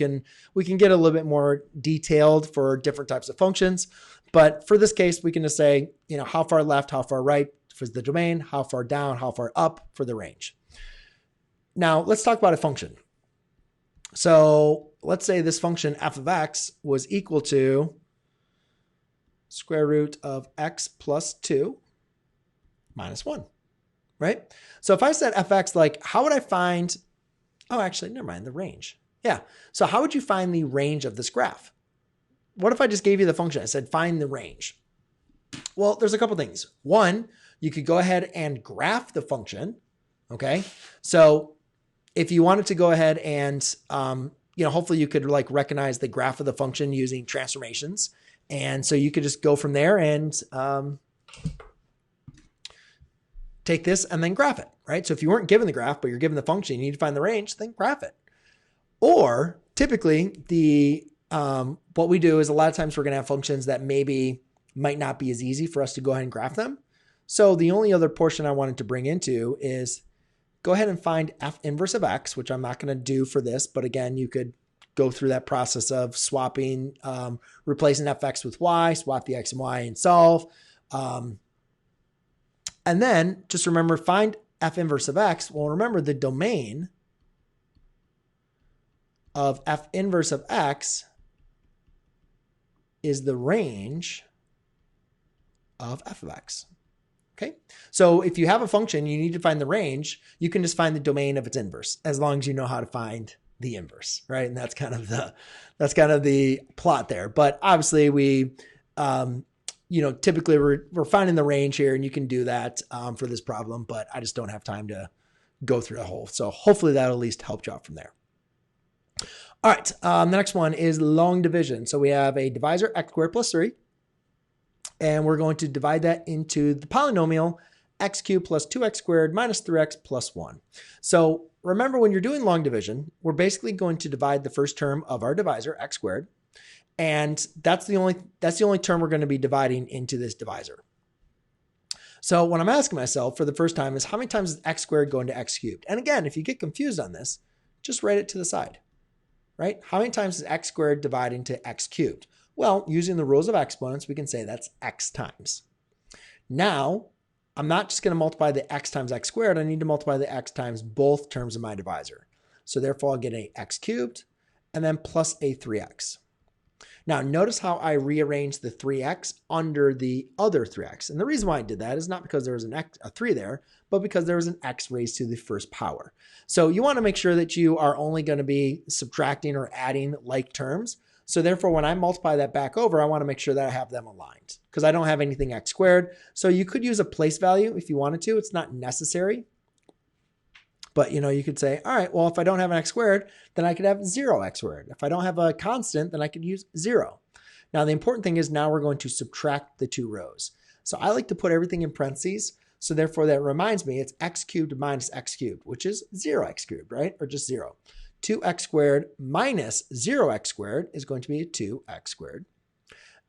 can get a little bit more detailed for different types of functions. But for this case, we can just say, how far left, how far right for the domain, how far down, how far up for the range. Now let's talk about a function. So let's say this function f of x was equal to square root of x plus 2 minus 1. Right? So if I said fx, like how would I find, never mind, the range. Yeah. So how would you find the range of this graph? What if I just gave you the function? I said, find the range. Well, there's a couple things. One, you could go ahead and graph the function. Okay. So if you wanted to go ahead and, hopefully you could like recognize the graph of the function using transformations. And so you could just go from there and, take this and then graph it, right? So if you weren't given the graph, but you're given the function, you need to find the range, then graph it. Or typically what we do is a lot of times we're going to have functions that might not be as easy for us to go ahead and graph them. So the only other portion I wanted to bring into is go ahead and find f inverse of x, which I'm not going to do for this, but again, you could go through that process of swapping, replacing fx with y, swap the x and y and solve. And then just remember, find f inverse of x. Well, remember the domain of f inverse of x is the range of f of x. Okay. So if you have a function, you need to find the range. You can just find the domain of its inverse as long as you know how to find the inverse, right? And that's kind of the plot there. But obviously we, typically we're finding the range here, and you can do that for this problem, but I just don't have time to go through the whole. So hopefully that'll at least help you out from there. All right. The next one is long division. So we have a divisor x squared plus 3, and we're going to divide that into the polynomial x cubed plus 2x squared minus 3x plus 1. So remember, when you're doing long division, we're basically going to divide the first term of our divisor, x squared. And that's the only term we're going to be dividing into this divisor. So what I'm asking myself for the first time is, how many times is x squared going to x cubed? And again, if you get confused on this, just write it to the side, right? How many times is x squared dividing to x cubed? Well, using the rules of exponents, we can say that's x times. Now, I'm not just going to multiply the x times x squared. I need to multiply the x times both terms of my divisor. So therefore, I'll get a x cubed and then plus a 3x. Now, notice how I rearranged the 3x under the other 3x. And the reason why I did that is not because there was a 3 there, but because there was an x raised to the first power. So you want to make sure that you are only going to be subtracting or adding like terms. So therefore, when I multiply that back over, I want to make sure that I have them aligned because I don't have anything x squared. So you could use a place value if you wanted to. It's not necessary. But, you could say, all right, well, if I don't have an x squared, then I could have 0x squared. If I don't have a constant, then I could use 0. Now, the important thing is now we're going to subtract the two rows. So I like to put everything in parentheses. So therefore, that reminds me it's x cubed minus x cubed, which is 0x cubed, right? Or just 0. 2x squared minus 0x squared is going to be 2x squared.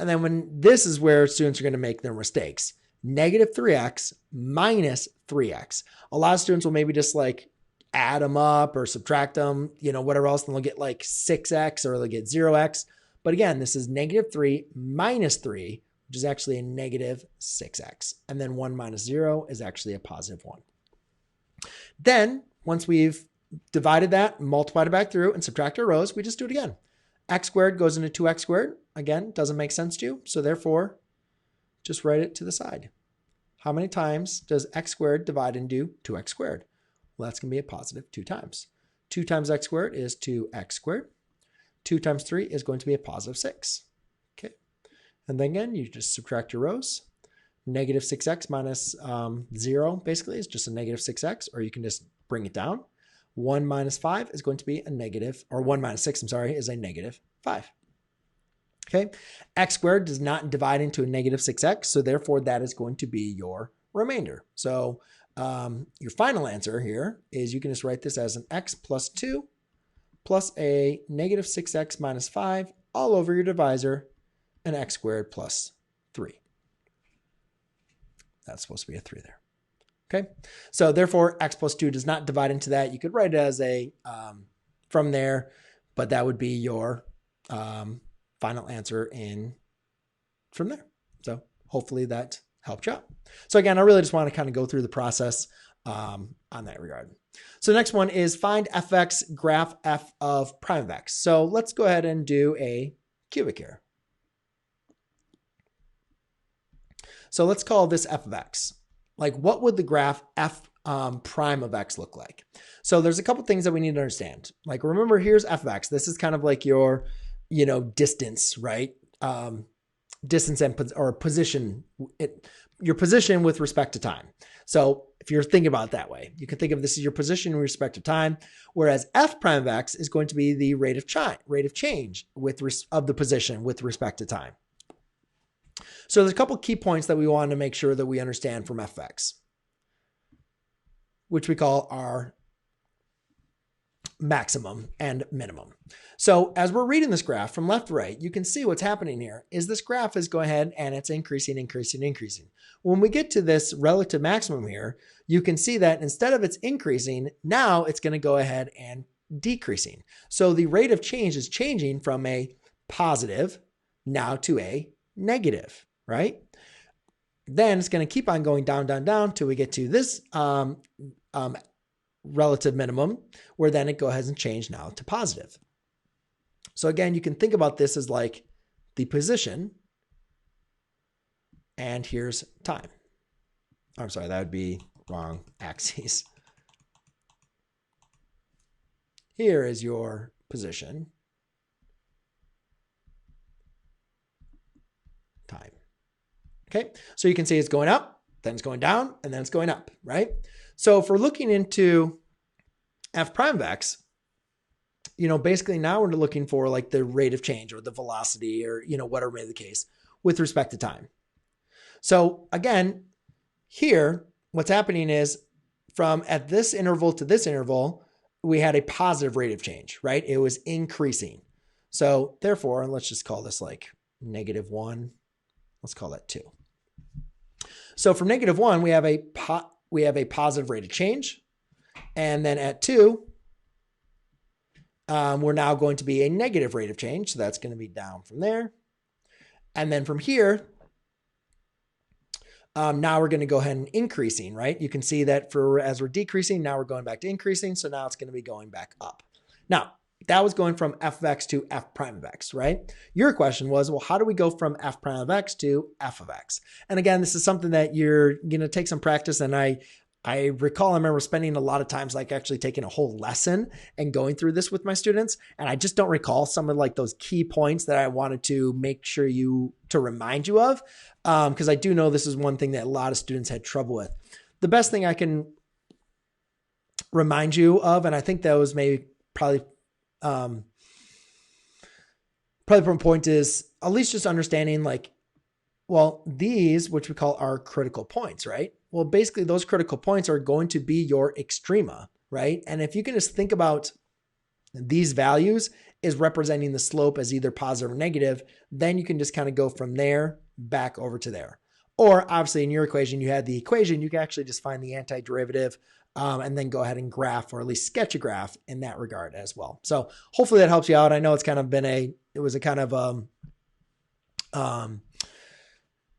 And then when this is where students are going to make their mistakes, negative 3x minus 3x. A lot of students will maybe just like add them up or subtract them, whatever else, and they'll get like 6x or they'll get 0x. But again, this is negative 3 minus 3, which is actually a negative 6x. And then 1 minus 0 is actually a positive 1. Then, once we've divided that, multiplied it back through, and subtract our rows, we just do it again. X squared goes into 2x squared. Again, doesn't make sense to you. So therefore, just write it to the side. How many times does x squared divide into 2x squared? Well, that's going to be a positive 2 times. 2 times x squared is 2x squared. 2 times 3 is going to be a positive 6. Okay. And then again, you just subtract your rows. Negative 6x minus 0 basically is just a negative 6x, or you can just bring it down. 1 minus 5 is going to be a negative, or 1 minus 6, I'm sorry, is a negative 5. Okay, x squared does not divide into a negative 6x, so therefore that is going to be your remainder. So your final answer here is you can just write this as an x plus 2 plus a negative 6x minus 5 all over your divisor, and x squared plus 3. That's supposed to be a 3 there. Okay, so therefore x plus 2 does not divide into that. You could write it as a from there, but that would be your final answer from there. So hopefully that helped you out. So again, I really just want to kind of go through the process on that regard. So the next one is find f of x, graph f of prime of x. So let's go ahead and do a cubic here. So let's call this f of x. Like, what would the graph f prime of x look like? So there's a couple things that we need to understand. Like, remember, here's f of x. This is kind of like your, distance, right? Distance or position, your position with respect to time. So if you're thinking about it that way, you can think of this as your position in respect to time, whereas f prime of x is going to be the rate of change of the position with respect to time. So there's a couple key points that we want to make sure that we understand from f of x, which we call our maximum and minimum. So as we're reading this graph from left to right, you can see what's happening here is this graph is going ahead and it's increasing. When we get to this relative maximum here, you can see that instead of it's increasing, now it's going to go ahead and decreasing. So the rate of change is changing from a positive now to a negative, right? Then it's going to keep on going down till we get to this relative minimum, where then it goes ahead and change now to positive. So again, you can think about this as like the position, and here's time. I'm sorry, that would be wrong axis. Here is your position, time. Okay, so you can see it's going up, then it's going down, and then it's going up, right? So if we're looking into f prime of x, basically now we're looking for like the rate of change or the velocity or, whatever may be the case with respect to time. So again, here, what's happening is from at this interval to this interval, we had a positive rate of change, right? It was increasing. So therefore, let's just call this like -1. Let's call that 2. So from -1, we have a positive rate of change. And then at 2, we're now going to be a negative rate of change. So that's going to be down from there. And then from here, now we're going to go ahead and increasing, right? You can see that as we're decreasing, now we're going back to increasing. So now it's going to be going back up. Now, that was going from f of x to f prime of x, right? Your question was, well, how do we go from f prime of x to f of x? And again, this is something that you're going to take some practice. And I remember spending a lot of times like actually taking a whole lesson and going through this with my students. And I just don't recall some of like those key points that I wanted to make sure to remind you of. Because I do know this is one thing that a lot of students had trouble with. The best thing I can remind you of, and I think that was probably from point is at least just understanding like, well, these, which we call our critical points, right? Well, basically those critical points are going to be your extrema, right? And if you can just think about these values is representing the slope as either positive or negative, then you can just kind of go from there back over to there. Or obviously in your equation, you had the equation, you can actually just find the antiderivative and then go ahead and graph, or at least sketch a graph in that regard as well. So hopefully that helps you out. I know it's kind of been it was a kind of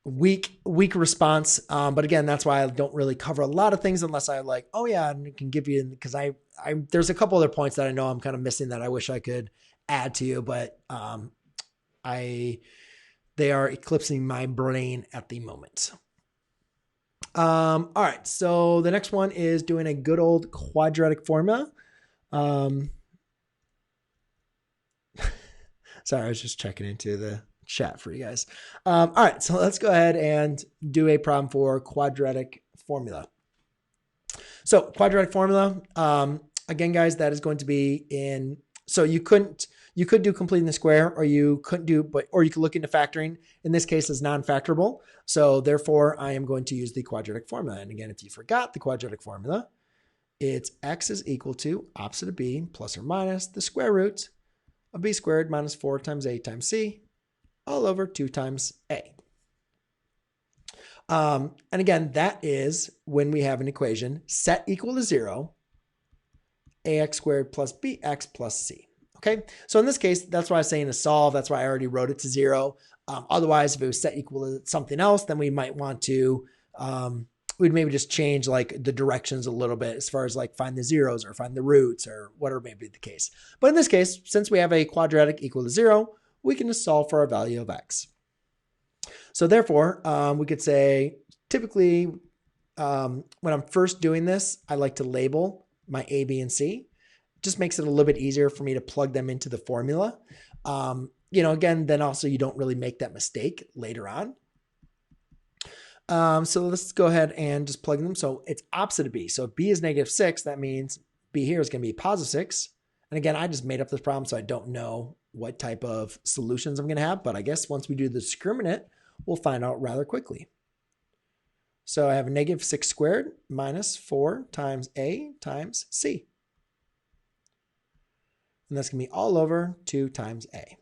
weak response. But again, that's why I don't really cover a lot of things unless I like, oh yeah, and can give you, because there's a couple other points that I know I'm kind of missing that I wish I could add to you, but they are eclipsing my brain at the moment. All right. So the next one is doing a good old quadratic formula. Sorry, I was just checking into the chat for you guys. All right. So let's go ahead and do a problem for quadratic formula. So quadratic formula, again, guys, that is going to be so you could do completing the square, or you couldn't do, or you could look into factoring. In this case, is non-factorable. So therefore I am going to use the quadratic formula. And again, if you forgot the quadratic formula, it's x is equal to opposite of b plus or minus the square root of b squared minus 4 times a times c all over 2 times a. And again, that is when we have an equation set equal to 0, ax squared plus bx plus c. Okay, so in this case, that's why I was saying to solve. That's why I already wrote it to 0. Otherwise, if it was set equal to something else, then we might want to, we'd maybe just change like the directions a little bit as far as like find the zeros or find the roots or whatever may be the case. But in this case, since we have a quadratic equal to 0, we can just solve for our value of x. So therefore, we could say typically when I'm first doing this, I like to label my a, b, and c. Just makes it a little bit easier for me to plug them into the formula. Again, then also you don't really make that mistake later on. So let's go ahead and just plug them. So it's opposite of b. So if b is -6, that means b here is going to be +6. And again, I just made up this problem, so I don't know what type of solutions I'm going to have. But I guess once we do the discriminant, we'll find out rather quickly. So I have a -6 squared minus 4 times a times c. And that's going to be all over 2 times a.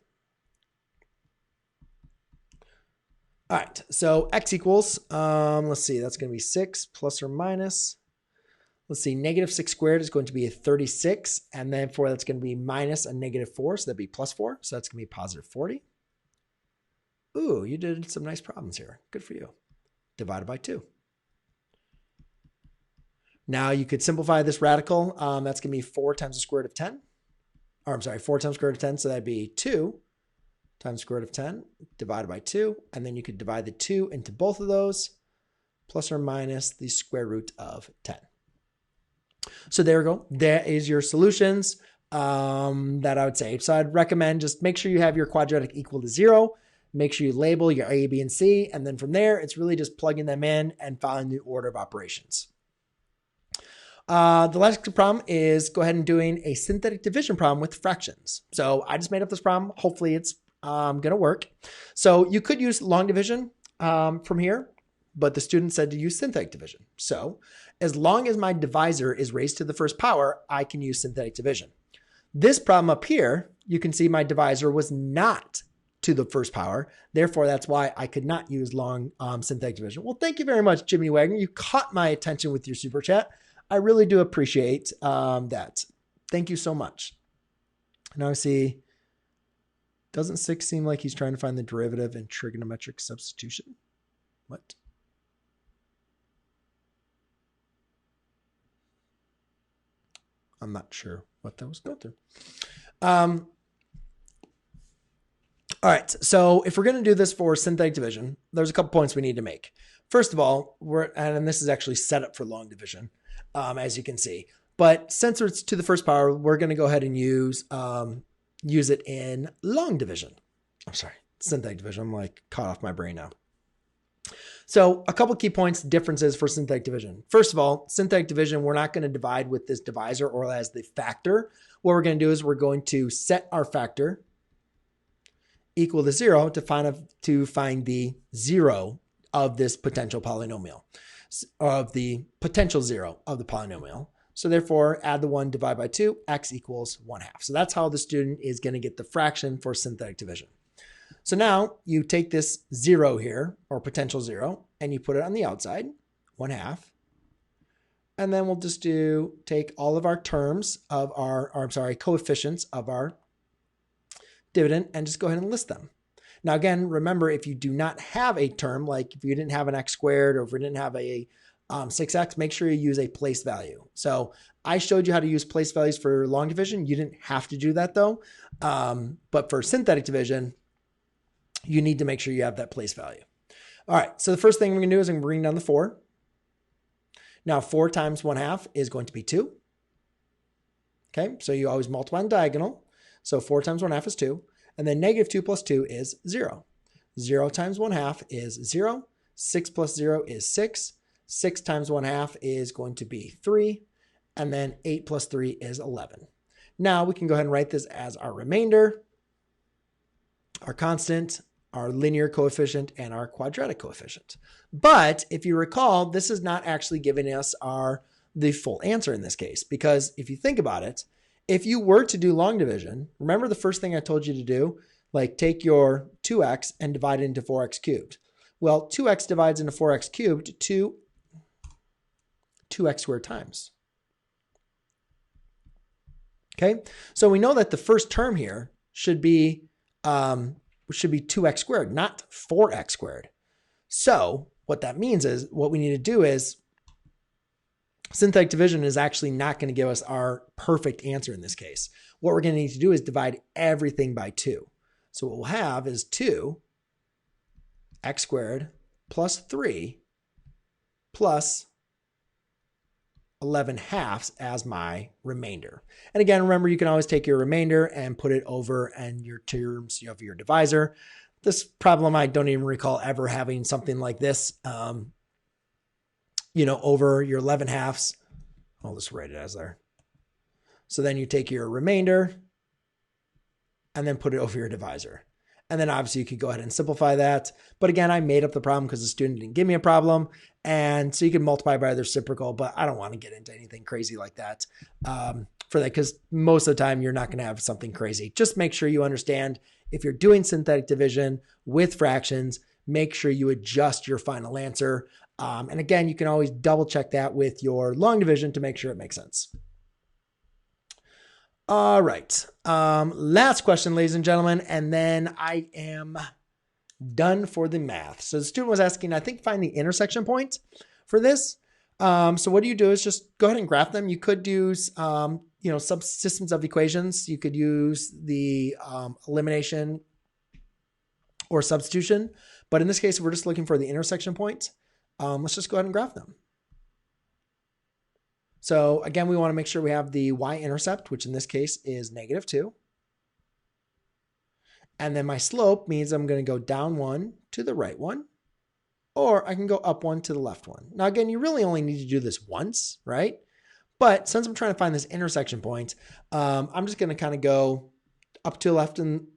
All right, so x equals, let's see, that's going to be 6 plus or minus. Let's see, -6 squared is going to be a 36. And then that's going to be minus a -4, so that'd be +4. So that's going to be +40. Ooh, you did some nice problems here. Good for you. Divided by 2. Now you could simplify this radical. That's going to be 4 times the square root of 10. Or I'm sorry, 4 times square root of 10. So that'd be 2 times square root of 10 divided by 2. And then you could divide the 2 into both of those, plus or minus the square root of 10. So there we go. That is your solutions that I would say. So I'd recommend just make sure you have your quadratic equal to 0. Make sure you label your a, b, and c. And then from there, it's really just plugging them in and following the order of operations. The last problem is go ahead and doing a synthetic division problem with fractions. So I just made up this problem. Hopefully it's going to work. So you could use long division from here, but the student said to use synthetic division. So as long as my divisor is raised to the first power, I can use synthetic division. This problem up here, you can see my divisor was not to the first power. Therefore, that's why I could not use long synthetic division. Well, thank you very much, Jimmy Wagner. You caught my attention with your super chat. I really do appreciate that. Thank you so much. Now I see, doesn't 6 seem like he's trying to find the derivative in trigonometric substitution? What? I'm not sure what that was going through. All right, so if we're going to do this for synthetic division, there's a couple points we need to make. First of all, and this is actually set up for long division, as you can see. But since it's to the first power, we're going to go ahead and use it in long division. I'm sorry, synthetic division. I'm like caught off my brain now. So a couple key points, differences for synthetic division. First of all, synthetic division, we're not going to divide with this divisor or as the factor. What we're going to do is we're going to set our factor equal to 0 to find the 0 of this potential polynomial, of the potential 0 of the polynomial. So therefore, add the 1, divide by 2, x equals 1/2. So that's how the student is going to get the fraction for synthetic division. So now you take this 0 here, or potential 0, and you put it on the outside, 1/2. And then we'll just take all of our terms of coefficients of our dividend and just go ahead and list them. Now, again, remember, if you do not have a term, like if you didn't have an x squared or if we didn't have a 6x, make sure you use a place value. So I showed you how to use place values for long division. You didn't have to do that though. But for synthetic division, you need to make sure you have that place value. All right, so the first thing we're going to do is I'm going to bring down the 4. Now, 4 times 1/2 is going to be 2. Okay, so you always multiply in diagonal. So 4 times 1/2 is 2. And then negative 2 plus 2 is 0. 0 times 1/2 is 0. 6 plus 0 is 6. 6 times 1/2 is going to be 3. And then 8 plus 3 is 11. Now we can go ahead and write this as our remainder, our constant, our linear coefficient, and our quadratic coefficient. But if you recall, this is not actually giving us the full answer in this case, because if you think about it, if you were to do long division, remember the first thing I told you to do, like take your 2x and divide it into 4x cubed. Well, 2x divides into 4x cubed to 2x squared times. Okay, so we know that the first term here should be 2x squared, not 4x squared. So what that means is what we need to do is synthetic division is actually not going to give us our perfect answer in this case. What we're going to need to do is divide everything by 2. So what we'll have is 2x squared plus 3 plus 11/2 as my remainder. And again, remember, you can always take your remainder and put it over and your terms of your divisor. This problem, I don't even recall ever having something like this, over your 11/2. I'll just write it as there. So then you take your remainder and then put it over your divisor. And then obviously you could go ahead and simplify that. But again, I made up the problem because the student didn't give me a problem. And so you can multiply by the reciprocal, but I don't want to get into anything crazy like that for that, because most of the time you're not going to have something crazy. Just make sure you understand if you're doing synthetic division with fractions, make sure you adjust your final answer. And again, you can always double check that with your long division to make sure it makes sense. All right. Last question, ladies and gentlemen, and then I am done for the math. So the student was asking, I think, find the intersection point for this. So what do is just go ahead and graph them. You could use, subsystems of equations. You could use the elimination or substitution. But in this case, we're just looking for the intersection point. Let's just go ahead and graph them. So again, we want to make sure we have the y-intercept, which in this case is -2. And then my slope means I'm going to go down 1 to the right 1, or I can go up 1 to the left 1. Now, again, you really only need to do this once, right? But since I'm trying to find this intersection point, I'm just going to kind of go up to the left and,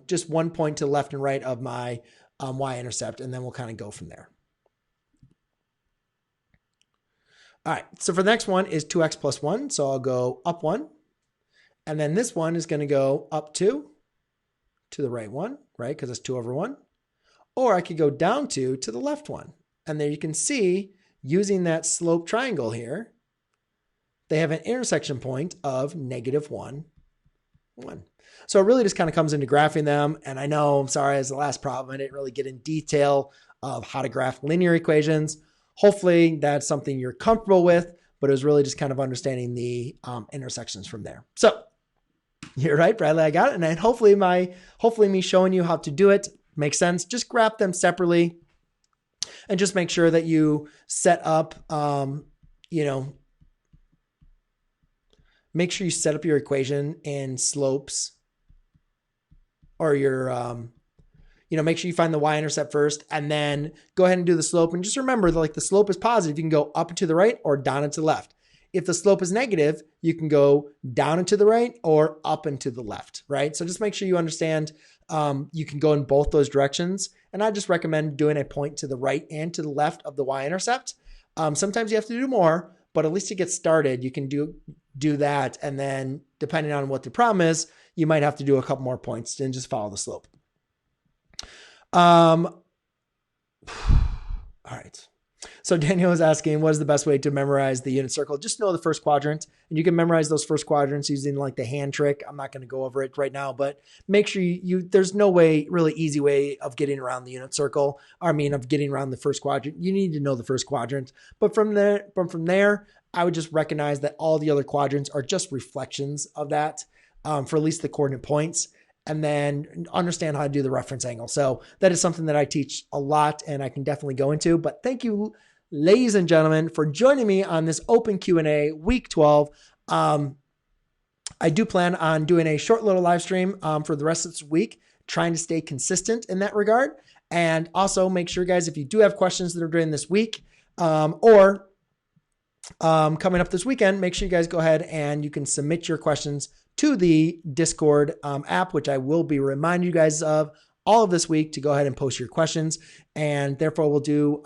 just 1 point to the left and right of my y-intercept, and then we'll kind of go from there. All right, so for the next one is 2x plus 1. So I'll go up 1. And then this one is going to go up 2 to the right 1, right? Because it's 2 over 1. Or I could go down 2 to the left 1. And there you can see, using that slope triangle here, they have an intersection point of -1, 1. So it really just kind of comes into graphing them. And I know, I'm sorry, as the last problem, I didn't really get in detail of how to graph linear equations. Hopefully that's something you're comfortable with, but it was really just kind of understanding the intersections from there. So you're right, Bradley, I got it. And then hopefully me showing you how to do it makes sense. Just graph them separately and just make sure that you set up, make sure you set up your equation in slopes, or your, make sure you find the y-intercept first and then go ahead and do the slope. And just remember that, like, the slope is positive, you can go up and to the right or down and to the left. If the slope is negative, you can go down and to the right or up and to the left, right? So just make sure you understand you can go in both those directions. And I just recommend doing a point to the right and to the left of the y-intercept. Sometimes you have to do more, but at least to get started, you can do that. And then depending on what the problem is, you might have to do a couple more points and just follow the slope. All right. So Daniel is asking, what is the best way to memorize the unit circle? Just know the first quadrant, and you can memorize those first quadrants using like the hand trick. I'm not going to go over it right now, but make sure there's no really easy way of getting around the unit circle. Of getting around the first quadrant. You need to know the first quadrant, but from there, I would just recognize that all the other quadrants are just reflections of that for at least the coordinate points, and then understand how to do the reference angle. So that is something that I teach a lot and I can definitely go into, but thank you, ladies and gentlemen, for joining me on this open Q&A week 12. I do plan on doing a short little live stream for the rest of this week, trying to stay consistent in that regard. And also make sure, guys, if you do have questions that are during this week or coming up this weekend, make sure you guys go ahead and you can submit your questions to the Discord app, which I will be reminding you guys of all of this week to go ahead and post your questions. And therefore, we'll do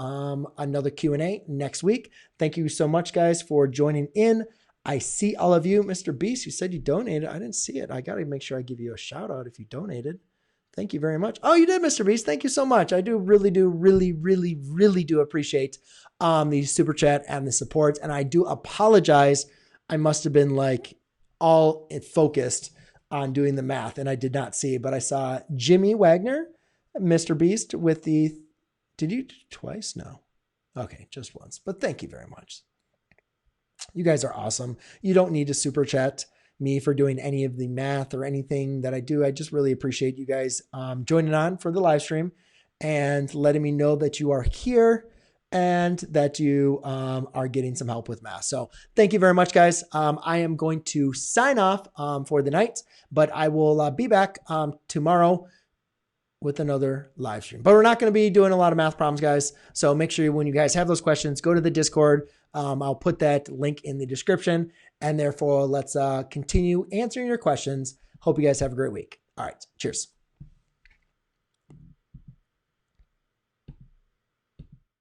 another Q&A next week. Thank you so much, guys, for joining in. I see all of you. Mr. Beast, you said you donated. I didn't see it. I got to make sure I give you a shout out if you donated. Thank you very much. Oh, you did, Mr. Beast. Thank you so much. I do really do appreciate the super chat and the support. And I do apologize. I must have been all focused on doing the math and I did not see, but I saw Jimmy Wagner, Mr. Beast with the, did you do twice? No. Okay, just once, but thank you very much. You guys are awesome. You don't need to super chat me for doing any of the math or anything that I do. I just really appreciate you guys joining on for the live stream and letting me know that you are here and that you are getting some help with math. So thank you very much, guys. I am going to sign off for the night, but I will be back tomorrow with another live stream. But we're not going to be doing a lot of math problems, guys. So make sure when you guys have those questions, go to the Discord. I'll put that link in the description. And therefore, let's continue answering your questions. Hope you guys have a great week. All right. Cheers.